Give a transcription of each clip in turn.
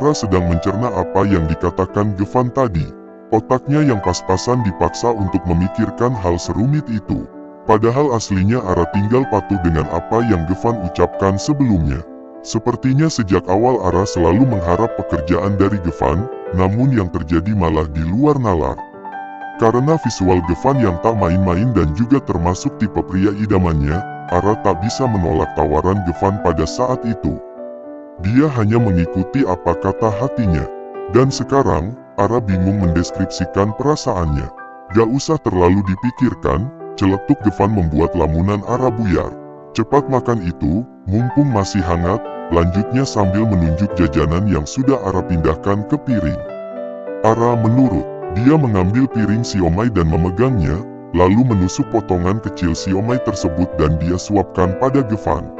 Ara sedang mencerna apa yang dikatakan Gevan tadi. Otaknya yang pas-pasan dipaksa untuk memikirkan hal serumit itu. Padahal aslinya Ara tinggal patuh dengan apa yang Gevan ucapkan sebelumnya. Sepertinya sejak awal Ara selalu mengharap pekerjaan dari Gevan, namun yang terjadi malah di luar nalar. Karena visual Gevan yang tak main-main dan juga termasuk tipe pria idamannya, Ara tak bisa menolak tawaran Gevan pada saat itu. Dia hanya mengikuti apa kata hatinya. Dan sekarang, Ara bingung mendeskripsikan perasaannya. Gak usah terlalu dipikirkan, celetuk Gevan membuat lamunan Ara buyar. Cepat makan itu, mumpung masih hangat, lanjutnya sambil menunjuk jajanan yang sudah Ara pindahkan ke piring. Ara menurut. Dia mengambil piring siomay dan memegangnya, lalu menusuk potongan kecil siomay tersebut dan dia suapkan pada Gevan.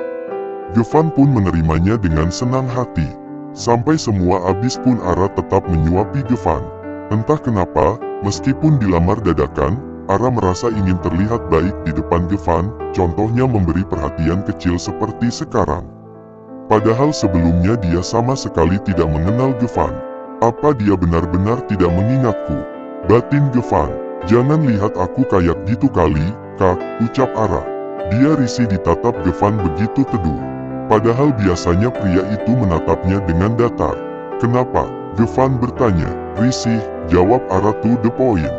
Gevan pun menerimanya dengan senang hati. Sampai semua habis pun Ara tetap menyuapi Gevan. Entah kenapa, meskipun dilamar dadakan, Ara merasa ingin terlihat baik di depan Gevan, contohnya memberi perhatian kecil seperti sekarang. Padahal sebelumnya dia sama sekali tidak mengenal Gevan. Apa dia benar-benar tidak mengingatku? Batin Gevan, jangan lihat aku kayak gitu kali, Kak, ucap Ara. Dia risih ditatap Gevan begitu teduh. Padahal biasanya pria itu menatapnya dengan datar. Kenapa? Gevan bertanya. Risih, jawab Ara to the point.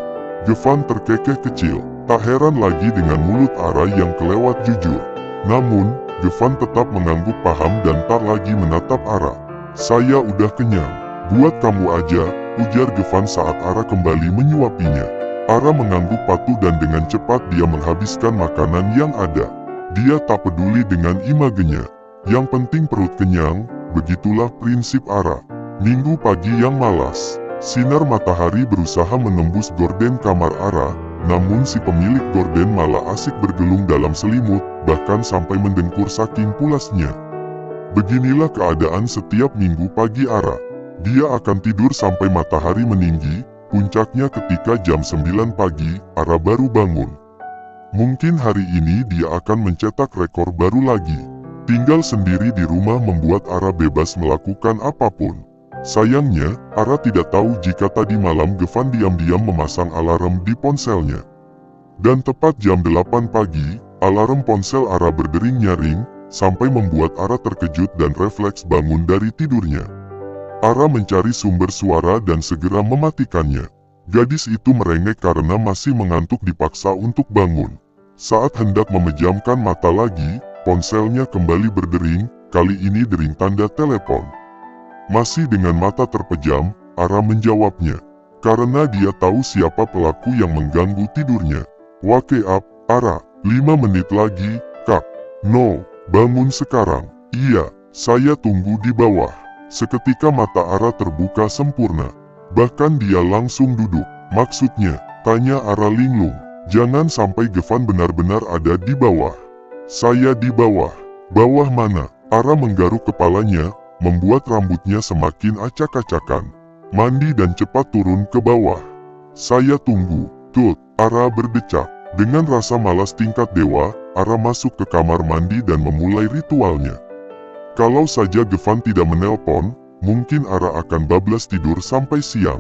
Gevan terkekeh kecil, tak heran lagi dengan mulut Ara yang kelewat jujur. Namun, Gevan tetap mengangguk paham dan tak lagi menatap Ara. Saya udah kenyang. Buat kamu aja, ujar Gevan saat Ara kembali menyuapinya. Ara mengangguk patuh dan dengan cepat dia menghabiskan makanan yang ada. Dia tak peduli dengan imagenya. Yang penting perut kenyang, begitulah prinsip Ara. Minggu pagi yang malas. Sinar matahari berusaha menembus gorden kamar Ara, namun si pemilik gorden malah asik bergelung dalam selimut, bahkan sampai mendengkur saking pulasnya. Beginilah keadaan setiap minggu pagi Ara. Dia akan tidur sampai matahari meninggi, puncaknya ketika jam 9 pagi, Ara baru bangun. Mungkin hari ini dia akan mencetak rekor baru lagi. Tinggal sendiri di rumah membuat Ara bebas melakukan apapun. Sayangnya, Ara tidak tahu jika tadi malam Gevan diam-diam memasang alarm di ponselnya. Dan tepat jam 8 pagi, alarm ponsel Ara berdering nyaring, sampai membuat Ara terkejut dan refleks bangun dari tidurnya. Ara mencari sumber suara dan segera mematikannya. Gadis itu merengek karena masih mengantuk dipaksa untuk bangun. Saat hendak memejamkan mata lagi, ponselnya kembali berdering, kali ini dering tanda telepon. Masih dengan mata terpejam, Ara menjawabnya. Karena dia tahu siapa pelaku yang mengganggu tidurnya. Wake up, Ara, 5 menit lagi, Kak. No, bangun sekarang. Iya, saya tunggu di bawah. Seketika mata Ara terbuka sempurna. Bahkan dia langsung duduk. Maksudnya, tanya Ara linglung. Jangan sampai Gevan benar-benar ada di bawah. Saya di bawah. Bawah mana? Ara menggaruk kepalanya, membuat rambutnya semakin acak-acakan. Mandi dan cepat turun ke bawah. Saya tunggu. Tut, Ara berdecak. Dengan rasa malas tingkat dewa, Ara masuk ke kamar mandi dan memulai ritualnya. Kalau saja Gevan tidak menelpon, mungkin Ara akan bablas tidur sampai siang.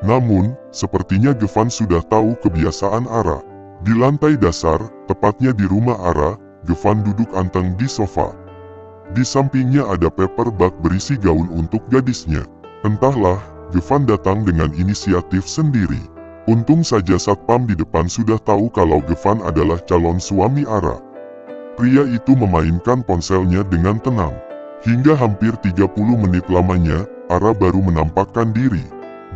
Namun, sepertinya Gevan sudah tahu kebiasaan Ara. Di lantai dasar, tepatnya di rumah Ara, Gevan duduk anteng di sofa. Di sampingnya ada paper bag berisi gaun untuk gadisnya. Entahlah, Gevan datang dengan inisiatif sendiri. Untung saja satpam di depan sudah tahu kalau Gevan adalah calon suami Ara. Pria itu memainkan ponselnya dengan tenang. Hingga hampir 30 menit lamanya, Ara baru menampakkan diri.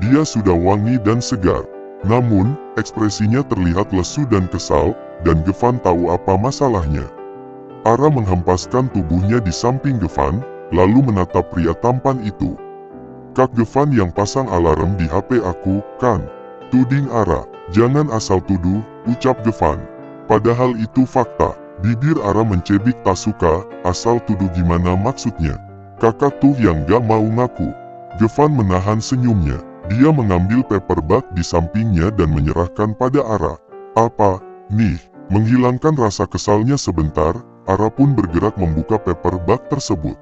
Dia sudah wangi dan segar. Namun, ekspresinya terlihat lesu dan kesal, dan Gevan tahu apa masalahnya. Ara menghempaskan tubuhnya di samping Gevan, lalu menatap pria tampan itu. Kak Gevan yang pasang alarm di HP aku, kan? Tuding Ara. Jangan asal tuduh, ucap Gevan. Padahal itu fakta. Bibir Ara mencebik tak suka, asal tuduh gimana maksudnya. Kakak tuh yang gak mau ngaku. Gevan menahan senyumnya. Dia mengambil paper bag di sampingnya dan menyerahkan pada Ara. Apa, nih? Menghilangkan rasa kesalnya sebentar, Ara pun bergerak membuka paper bag tersebut.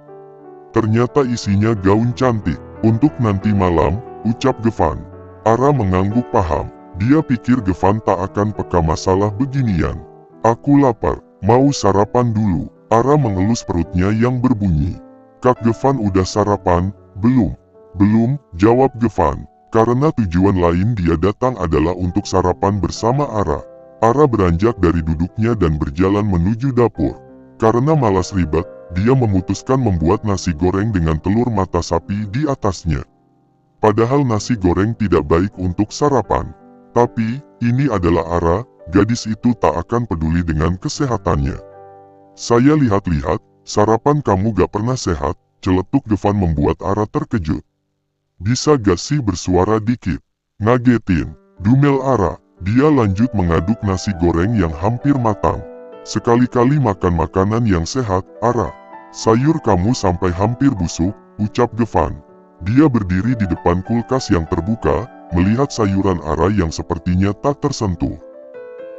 Ternyata isinya gaun cantik. Untuk nanti malam, ucap Gevan. Ara mengangguk paham. Dia pikir Gevan tak akan peka masalah beginian. Aku lapar, mau sarapan dulu. Ara mengelus perutnya yang berbunyi. Kak Gevan udah sarapan? Belum. Belum, jawab Gevan. Karena tujuan lain dia datang adalah untuk sarapan bersama Ara. Ara beranjak dari duduknya dan berjalan menuju dapur. Karena malas ribet, dia memutuskan membuat nasi goreng dengan telur mata sapi di atasnya. Padahal nasi goreng tidak baik untuk sarapan. Tapi, ini adalah Ara, gadis itu tak akan peduli dengan kesehatannya. Saya lihat-lihat, sarapan kamu gak pernah sehat, celetuk Gevan membuat Ara terkejut. Bisa gak sih bersuara dikit? Ngagetin, dumel Ara. Dia lanjut mengaduk nasi goreng yang hampir matang. Sekali-kali makan makanan yang sehat, Ara. Sayur kamu sampai hampir busuk, ucap Gevan. Dia berdiri di depan kulkas yang terbuka, melihat sayuran Ara yang sepertinya tak tersentuh.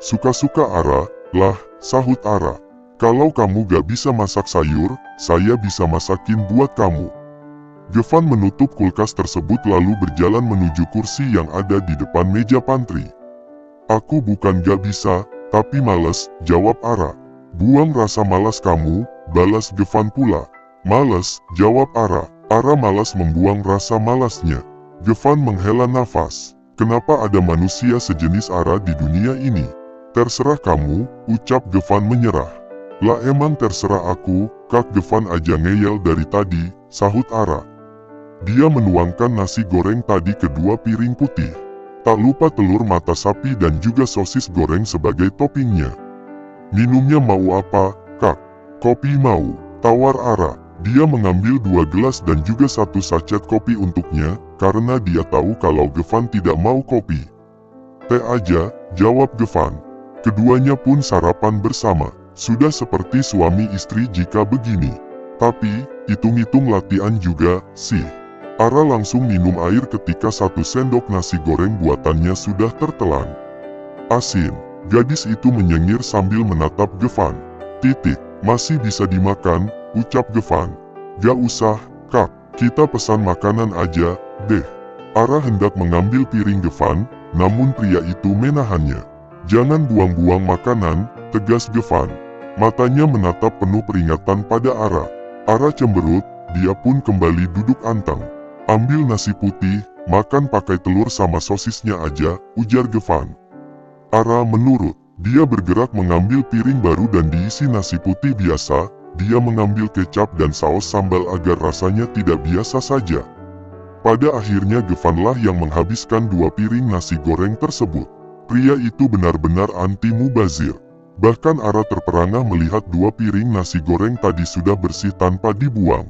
Suka-suka Ara, lah, sahut Ara. Kalau kamu gak bisa masak sayur, saya bisa masakin buat kamu. Gevan menutup kulkas tersebut lalu berjalan menuju kursi yang ada di depan meja pantry. Aku bukan gak bisa, tapi males, jawab Ara. Buang rasa malas kamu, balas Gevan pula. Males, jawab Ara. Ara malas membuang rasa malasnya. Gevan menghela nafas. Kenapa ada manusia sejenis Ara di dunia ini? Terserah kamu, ucap Gevan menyerah. Lah emang terserah aku, Kak Gevan aja ngeyel dari tadi, sahut Ara. Dia menuangkan nasi goreng tadi ke 2 piring putih. Tak lupa telur mata sapi dan juga sosis goreng sebagai toppingnya. Minumnya mau apa, Kak? Kopi mau, tawar Ara. Dia mengambil 2 gelas dan juga 1 sachet kopi untuknya, karena dia tahu kalau Gevan tidak mau kopi. Teh aja, jawab Gevan. Keduanya pun sarapan bersama. Sudah seperti suami istri jika begini. Tapi, hitung-hitung latihan juga, sih. Ara langsung minum air ketika 1 sendok nasi goreng buatannya sudah tertelan. Asin, gadis itu menyengir sambil menatap Gevan. Titik, masih bisa dimakan, ucap Gevan. Gak usah, Kak, kita pesan makanan aja, deh. Ara hendak mengambil piring Gevan, namun pria itu menahannya. Jangan buang-buang makanan, tegas Gevan. Matanya menatap penuh peringatan pada Ara. Ara cemberut, dia pun kembali duduk anteng. Ambil nasi putih, makan pakai telur sama sosisnya aja, ujar Gevan. Ara menurut. Dia bergerak mengambil piring baru dan diisi nasi putih biasa. Dia mengambil kecap dan saus sambal agar rasanya tidak biasa saja. Pada akhirnya Gevanlah yang menghabiskan 2 piring nasi goreng tersebut. Pria itu benar-benar anti-mubazir. Bahkan Ara terperangah melihat 2 piring nasi goreng tadi sudah bersih tanpa dibuang.